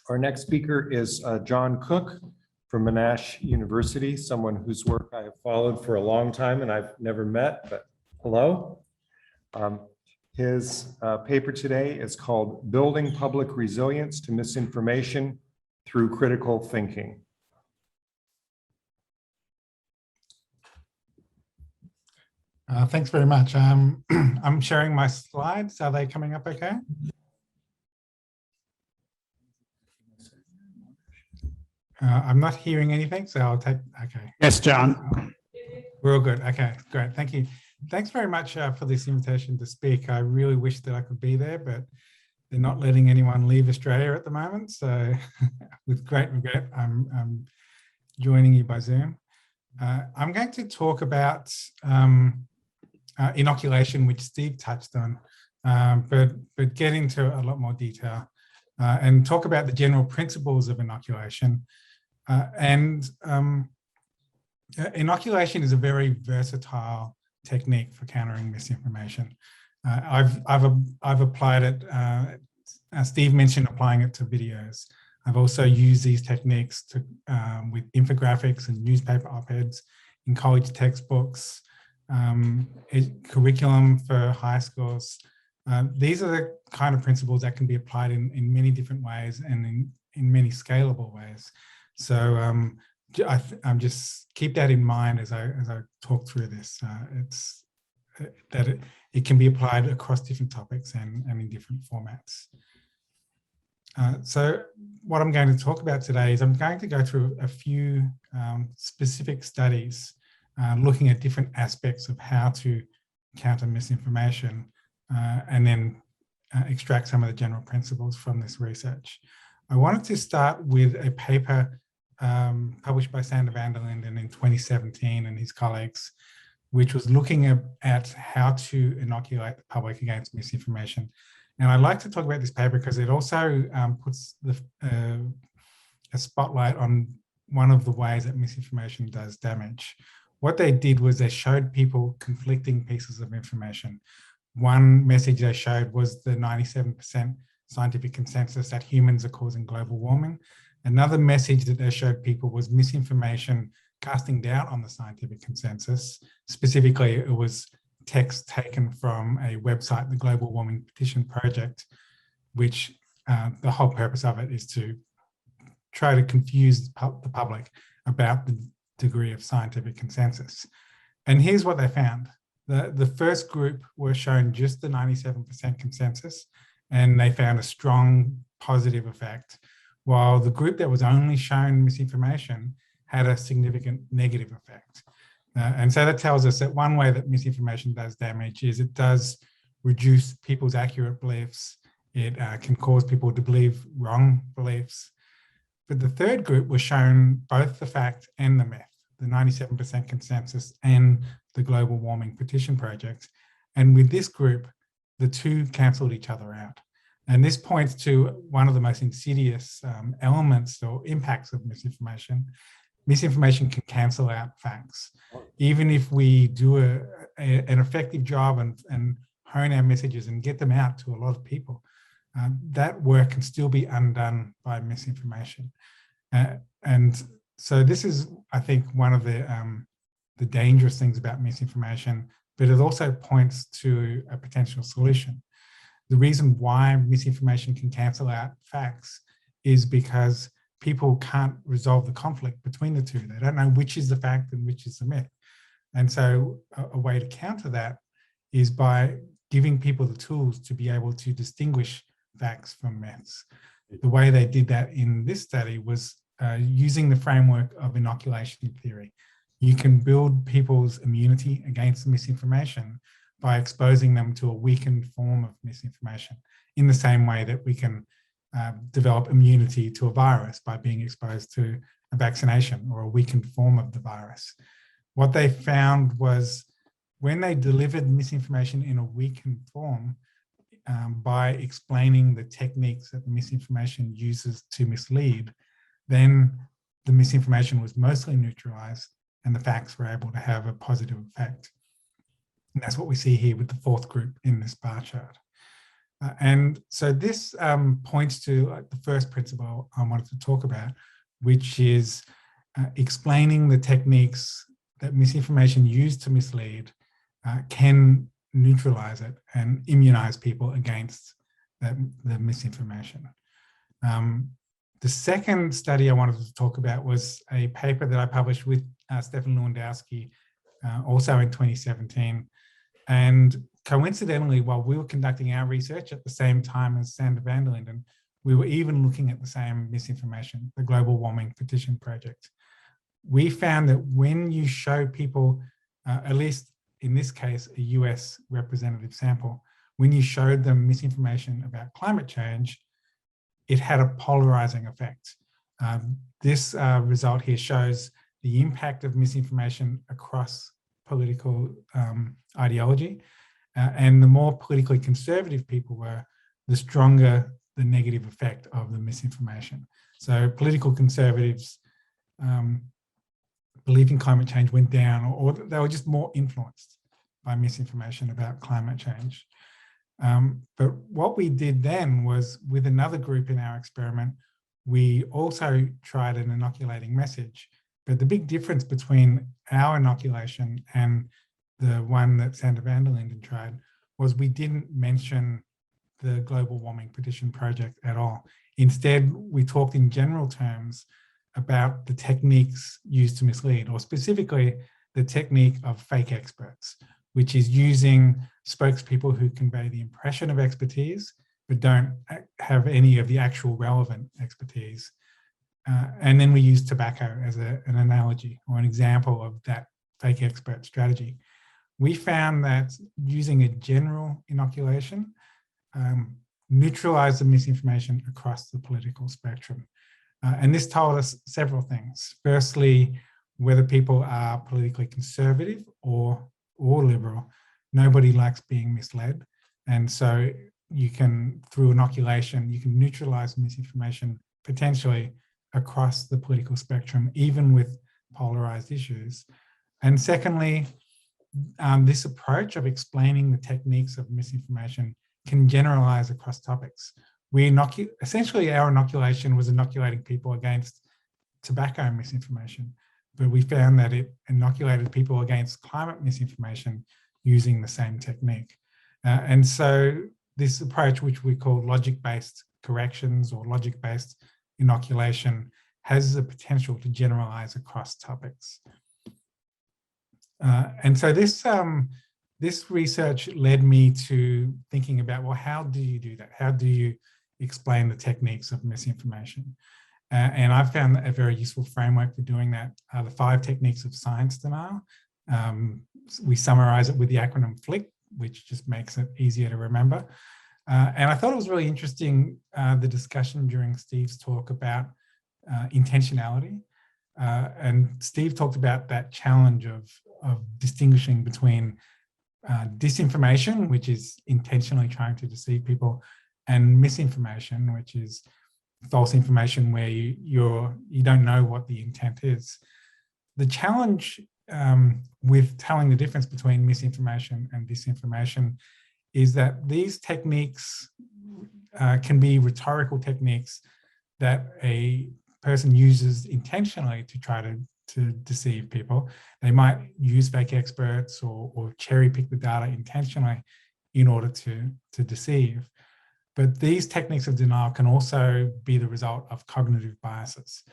Our next speaker is John Cook from Monash University, someone whose work I have followed for a long time and I've never met, but hello. His paper today is called Building Public Resilience to Misinformation Through Critical Thinking. Thanks very much. I'm sharing my slides. Are they coming up okay? I'm not hearing anything, so I'll take, okay. Yes, John. We're all good. Okay, great. Thank you. Thanks very much for this invitation to speak. I really wish that I could be there, but they're not letting anyone leave Australia at the moment. So with great regret, I'm joining you by Zoom. I'm going to talk about inoculation, which Steve touched on, but get into a lot more detail and talk about the general principles of inoculation. Inoculation is a very versatile technique for countering misinformation. I've applied it. Steve mentioned applying it to videos. I've also used these techniques to with infographics and newspaper op-eds in college textbooks, curriculum for high schools. These are the kind of principles that can be applied in many different ways and in many scalable ways. So I'm just keep that in mind as I talk through this. It can be applied across different topics and in different formats. So what I'm going to talk about today is I'm going to go through a few specific studies looking at different aspects of how to counter misinformation and then extract some of the general principles from this research. I wanted to start with a paper published by Sander van der Linden in 2017 and his colleagues, which was looking at how to inoculate the public against misinformation. And I like to talk about this paper because it also puts a spotlight on one of the ways that misinformation does damage. What they did was they showed people conflicting pieces of information. One message they showed was the 97% scientific consensus that humans are causing global warming. Another message that they showed people was misinformation casting doubt on the scientific consensus. Specifically, it was text taken from a website, the Global Warming Petition Project, which the whole purpose of it is to try to confuse the public about the degree of scientific consensus. And here's what they found. The first group were shown just the 97% consensus, and they found a strong positive effect, while the group that was only shown misinformation had a significant negative effect. And so that tells us that one way that misinformation does damage is it does reduce people's accurate beliefs. It can cause people to believe wrong beliefs. But the third group was shown both the fact and the myth, the 97% consensus and the Global Warming Petition Project. And with this group, the two cancelled each other out. And this points to one of the most insidious elements or impacts of misinformation. Misinformation can cancel out facts. Even if we do an effective job and hone our messages and get them out to a lot of people, that work can still be undone by misinformation. And so this is, I think, one of the dangerous things about misinformation, but it also points to a potential solution. The reason why misinformation can cancel out facts is because people can't resolve the conflict between the two. They don't know which is the fact and which is the myth. And so a way to counter that is by giving people the tools to be able to distinguish facts from myths. The way they did that in this study was using the framework of inoculation theory. You can build people's immunity against misinformation by exposing them to a weakened form of misinformation, in the same way that we can develop immunity to a virus by being exposed to a vaccination or a weakened form of the virus. What they found was when they delivered misinformation in a weakened form, by explaining the techniques that the misinformation uses to mislead, then the misinformation was mostly neutralized and the facts were able to have a positive effect. And that's what we see here with the fourth group in this bar chart. And so this points to the first principle I wanted to talk about, which is explaining the techniques that misinformation used to mislead can neutralize it and immunize people against the misinformation. The second study I wanted to talk about was a paper that I published with Stefan Lewandowski, also in 2017. And coincidentally, while we were conducting our research at the same time as Sander van der Linden, we were even looking at the same misinformation, the global warming petition project. We found that when you show people, at least in this case, a US representative sample, when you showed them misinformation about climate change, it had a polarizing effect. This result here shows the impact of misinformation across political ideology. And the more politically conservative people were, the stronger the negative effect of the misinformation. So political conservatives believing climate change went down, or they were just more influenced by misinformation about climate change. But what we did then was, with another group in our experiment, we also tried an inoculating message. But the big difference between our inoculation and the one that Sander van der Linden tried was we didn't mention the global warming petition project at all. Instead, we talked in general terms about the techniques used to mislead, or specifically the technique of fake experts, which is using spokespeople who convey the impression of expertise, but don't have any of the actual relevant expertise. And then we use tobacco as an analogy or an example of that fake expert strategy. We found that using a general inoculation neutralized the misinformation across the political spectrum. And this told us several things. Firstly, whether people are politically conservative or liberal, nobody likes being misled. And so you can, through inoculation, you can neutralize misinformation potentially across the political spectrum, even with polarized issues. And secondly, this approach of explaining the techniques of misinformation can generalize across topics. Essentially, our inoculation was inoculating people against tobacco misinformation, but we found that it inoculated people against climate misinformation using the same technique. And so this approach, which we call logic-based corrections or logic-based inoculation, has the potential to generalize across topics. And so this research led me to thinking about, well, how do you do that? How do you explain the techniques of misinformation? And I found a very useful framework for doing that are the 5 techniques of science denial. We summarize it with the acronym FLIC, which just makes it easier to remember. And I thought it was really interesting, the discussion during Steve's talk about intentionality. And Steve talked about that challenge of distinguishing between disinformation, which is intentionally trying to deceive people, and misinformation, which is false information where you don't know what the intent is. The challenge with telling the difference between misinformation and disinformation is that these techniques can be rhetorical techniques that a person uses intentionally to try to deceive people. They might use fake experts or cherry pick the data intentionally in order to deceive. But these techniques of denial can also be the result of cognitive biases.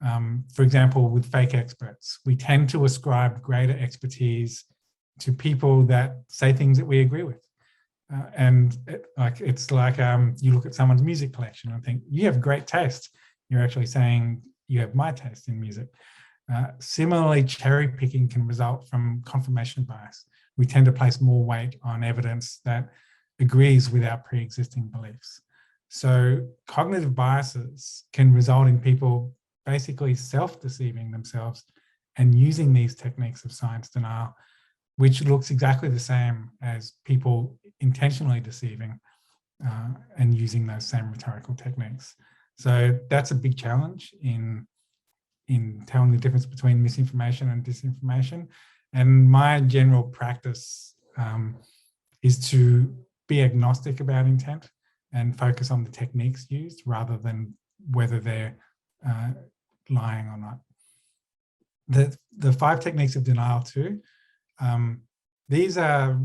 For example, with fake experts, we tend to ascribe greater expertise to people that say things that we agree with. It's like you look at someone's music collection and think, you have great taste. You're actually saying you have my taste in music. Similarly, cherry picking can result from confirmation bias. We tend to place more weight on evidence that agrees with our pre-existing beliefs. So cognitive biases can result in people basically self-deceiving themselves and using these techniques of science denial, which looks exactly the same as people intentionally deceiving and using those same rhetorical techniques. So that's a big challenge in telling the difference between misinformation and disinformation. And my general practice is to be agnostic about intent and focus on the techniques used rather than whether they're lying or not. The 5 techniques of denial too, these are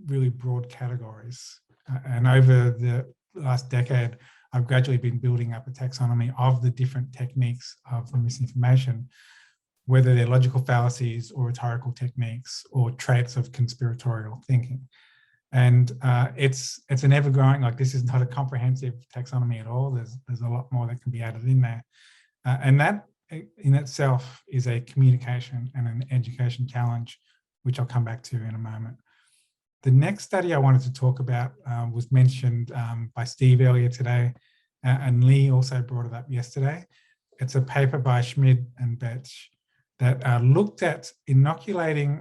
really broad categories. And over the last decade, I've gradually been building up a taxonomy of the different techniques of the misinformation, whether they're logical fallacies or rhetorical techniques or traits of conspiratorial thinking. And it's an ever-growing, like this is not a comprehensive taxonomy at all. There's a lot more that can be added in there. And that in itself is a communication and an education challenge, which I'll come back to in a moment. The next study I wanted to talk about was mentioned by Steve earlier today, and Lee also brought it up yesterday. It's a paper by Schmidt and Betsch that looked at providing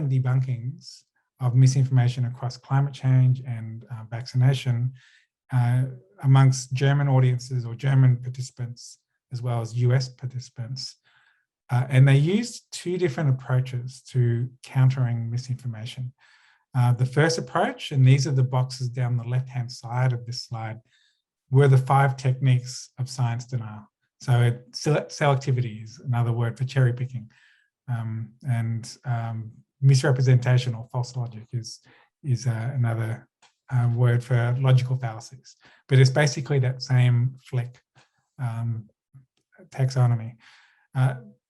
debunkings of misinformation across climate change and vaccination amongst German audiences or German participants, as well as US participants. And they used 2 different approaches to countering misinformation. The first approach, and these are the boxes down the left-hand side of this slide, were the 5 techniques of science denial. So selectivity is another word for cherry picking, and misrepresentation or false logic is another word for logical fallacies. But it's basically that same flick taxonomy.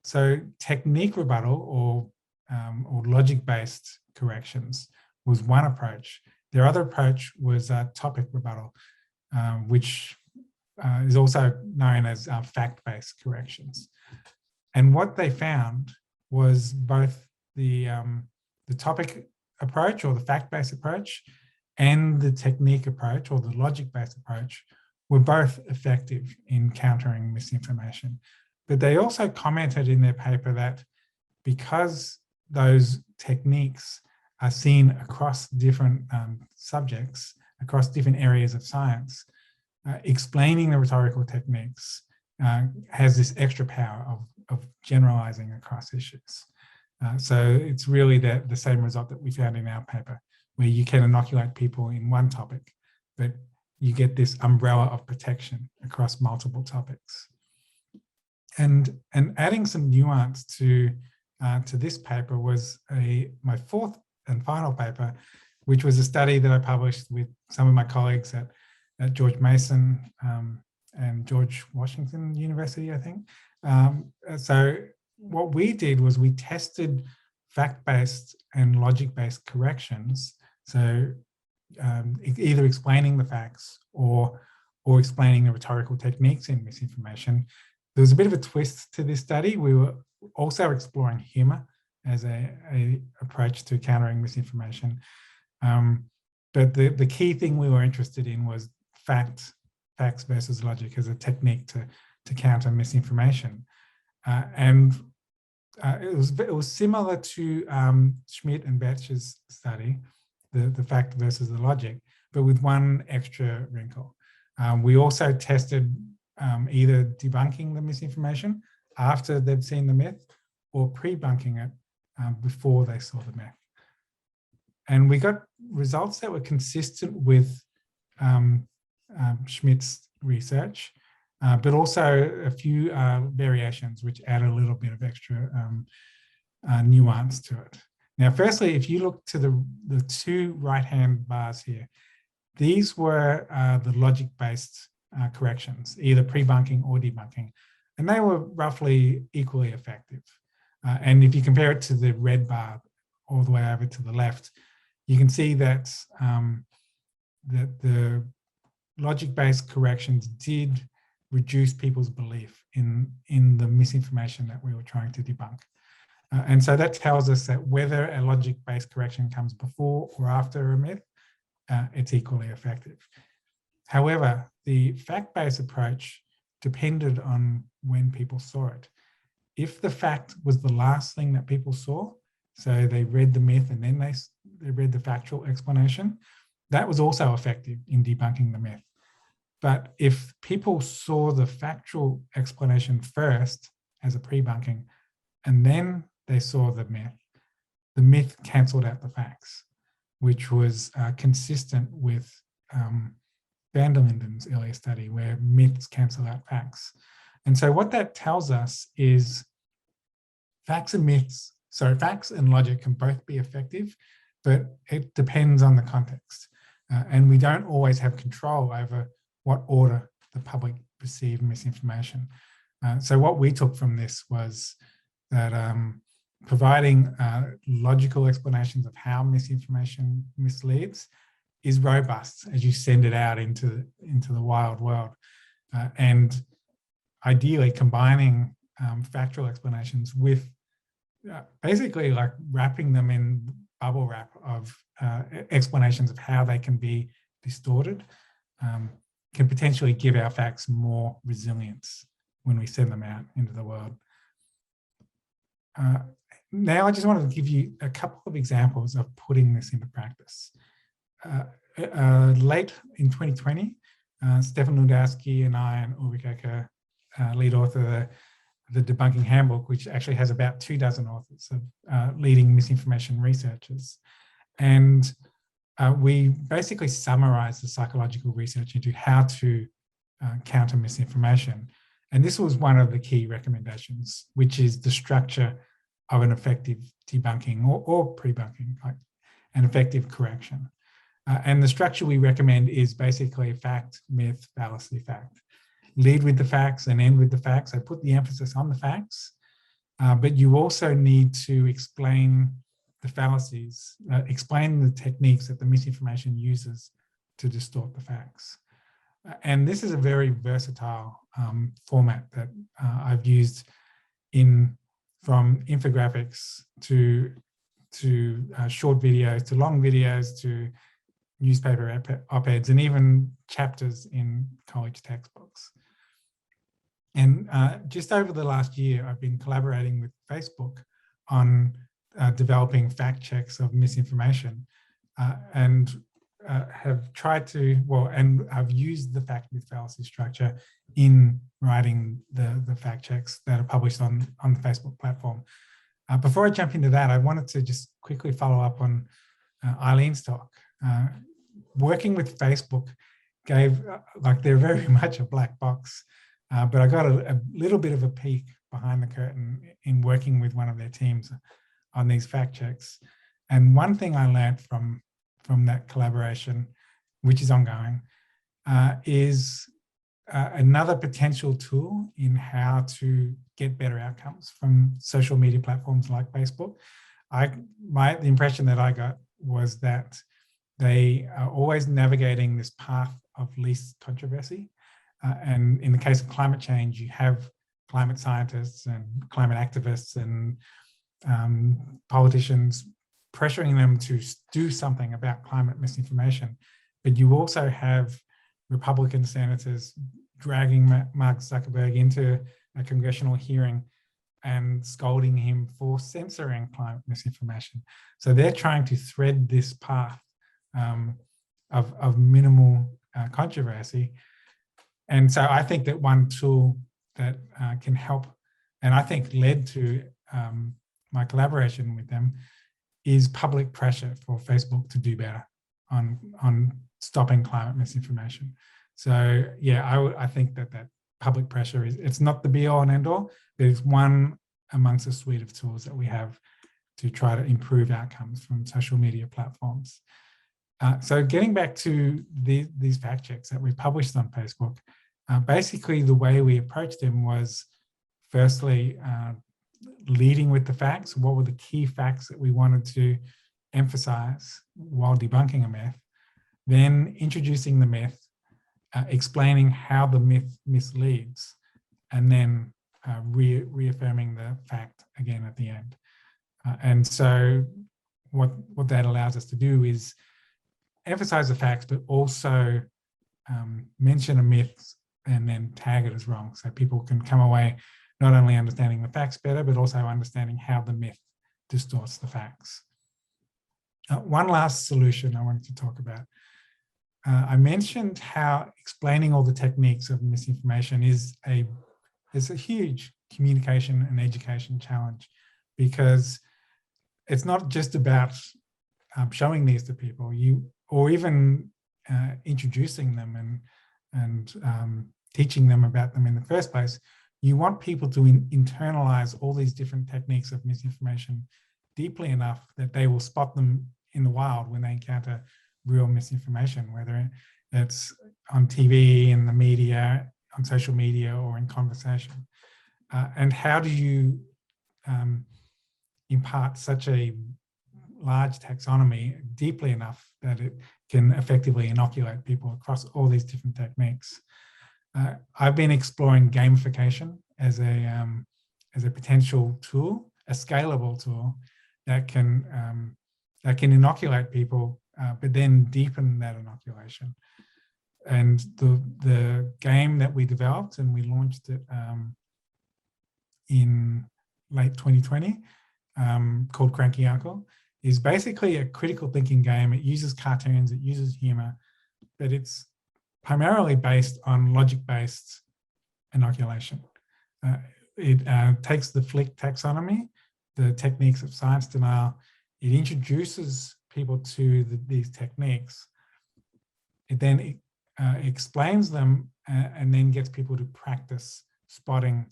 So technique rebuttal or logic-based corrections was one approach. Their other approach was topic rebuttal, which is also known as fact-based corrections. And what they found was both the topic approach or the fact-based approach and the technique approach or the logic-based approach were both effective in countering misinformation. But they also commented in their paper that because those techniques are seen across different subjects, across different areas of science, explaining the rhetorical techniques has this extra power of generalizing across issues. So it's really the same result that we found in our paper, where you can inoculate people in one topic, but you get this umbrella of protection across multiple topics. And adding some nuance to this paper was my 4th and final paper, which was a study that I published with some of my colleagues at George Mason and George Washington University, I think. So what we did was we tested fact-based and logic-based corrections. So either explaining the facts or explaining the rhetorical techniques in misinformation. There was a bit of a twist to this study. We were also exploring humor as a approach to countering misinformation. But the key thing we were interested in was facts versus logic as a technique to counter misinformation. And it was similar to Schmidt and Betsch's study, the fact versus the logic, but with one extra wrinkle. We also tested either debunking the misinformation after they've seen the myth or pre-bunking it before they saw the myth. And we got results that were consistent with Schmidt's research, but also a few variations which add a little bit of extra nuance to it. Now, firstly, if you look to the 2 right-hand bars here, these were the logic-based corrections, either pre-bunking or debunking, and they were roughly equally effective. And if you compare it to the red bar all the way over to the left, you can see that the logic-based corrections did reduce people's belief in the misinformation that we were trying to debunk. And so that tells us that whether a logic-based correction comes before or after a myth, it's equally effective. However, the fact-based approach depended on when people saw it. If the fact was the last thing that people saw, so they read the myth and then they read the factual explanation, that was also effective in debunking the myth. But if people saw the factual explanation first as a pre-bunking, and then they saw the myth cancelled out the facts. which was consistent with Van der Linden's earlier study, where myths cancel out facts. And so what that tells us is facts and logic can both be effective, but it depends on the context. And we don't always have control over what order the public perceive misinformation. So what we took from this was that providing logical explanations of how misinformation misleads is robust as you send it out into the wild world. And ideally combining factual explanations with basically like wrapping them in bubble wrap of explanations of how they can be distorted, can potentially give our facts more resilience when we send them out into the world. Now I just wanted to give you a couple of examples of putting this into practice. Late in 2020, Stefan Ludowski and I and Ulrich Ecker, lead author of the Debunking Handbook, which actually has about 24 authors of leading misinformation researchers. And we basically summarized the psychological research into how to counter misinformation. And this was one of the key recommendations, which is the structure of an effective debunking or pre-bunking, like an effective correction. And the structure we recommend is basically fact, myth, fallacy, fact. Lead with the facts and end with the facts. I put the emphasis on the facts, but you also need to explain the fallacies, explain the techniques that the misinformation uses to distort the facts. And this is a very versatile format that I've used from infographics to short videos, to long videos, to newspaper op-eds, and even chapters in college textbooks. And just over the last year, I've been collaborating with Facebook on developing fact checks of misinformation, and have tried to, and I've used the fact myth fallacy structure in writing the fact checks that are published on the Facebook platform. Before I jump into that, I wanted to just quickly follow up on Eileen's talk. Working with Facebook gave, they're very much a black box, but I got a little bit of a peek behind the curtain in working with one of their teams on these fact checks. And one thing I learned from that collaboration, which is ongoing, is another potential tool in how to get better outcomes from social media platforms like Facebook. The impression that I got was that they are always navigating this path of least controversy. And in the case of climate change, you have climate scientists and climate activists and politicians pressuring them to do something about climate misinformation. But you also have Republican senators dragging Mark Zuckerberg into a congressional hearing and scolding him for censoring climate misinformation. So they're trying to thread this path of minimal controversy. And so I think that one tool that can help, and I think led to my collaboration with them, is public pressure for Facebook to do better on stopping climate misinformation. So yeah, I think that public pressure it's not the be all and end all, but it's one amongst a suite of tools that we have to try to improve outcomes from social media platforms. So getting back to these fact checks that we published on Facebook, basically the way we approached them was firstly leading with the facts. What were the key facts that we wanted to emphasize while debunking a myth? Then introducing the myth, explaining how the myth misleads, and then reaffirming the fact again at the end. And so what that allows us to do is emphasize the facts, but also mention a myth and then tag it as wrong, so people can come away not only understanding the facts better, but also understanding how the myth distorts the facts. One last solution I wanted to talk about. I mentioned how explaining all the techniques of misinformation is a huge communication and education challenge, because it's not just about showing these to people, or even introducing them and teaching them about them in the first place, you want people to internalize all these different techniques of misinformation deeply enough that they will spot them in the wild when they encounter real misinformation, whether it's on TV, in the media, on social media, or in conversation. And how do you impart such a large taxonomy deeply enough that it can effectively inoculate people across all these different techniques? I've been exploring gamification as a potential tool, a scalable tool that can inoculate people, but then deepen that inoculation. And the game that we developed, and we launched it in late 2020, called Cranky Uncle, is basically a critical thinking game. It uses cartoons, it uses humor, but it's primarily based on logic-based inoculation. It takes the Flick taxonomy, the techniques of science denial. It introduces people to these techniques. It then explains them and then gets people to practice spotting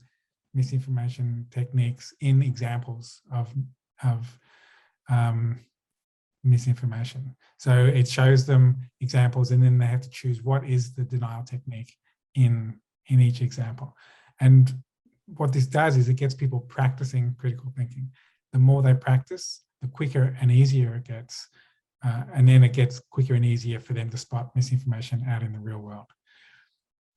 misinformation techniques in examples of misinformation. So it shows them examples, and then they have to choose what is the denial technique in each example. And what this does is it gets people practicing critical thinking. The more they practice, the quicker and easier it gets. And then it gets quicker and easier for them to spot misinformation out in the real world.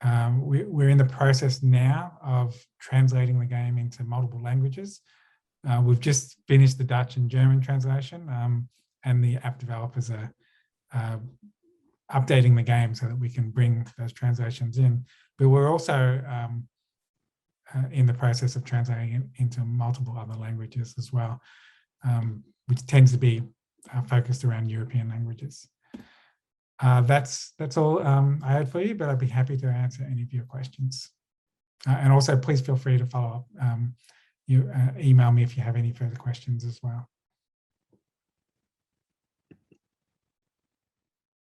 We're in the process now of translating the game into multiple languages. We've just finished the Dutch and German translation, and the app developers are updating the game so that we can bring those translations in. But we're also in the process of translating it into multiple other languages as well, which tends to be focused around European languages. That's all I had for you, but I'd be happy to answer any of your questions. And also, please feel free to follow up. You email me if you have any further questions as well.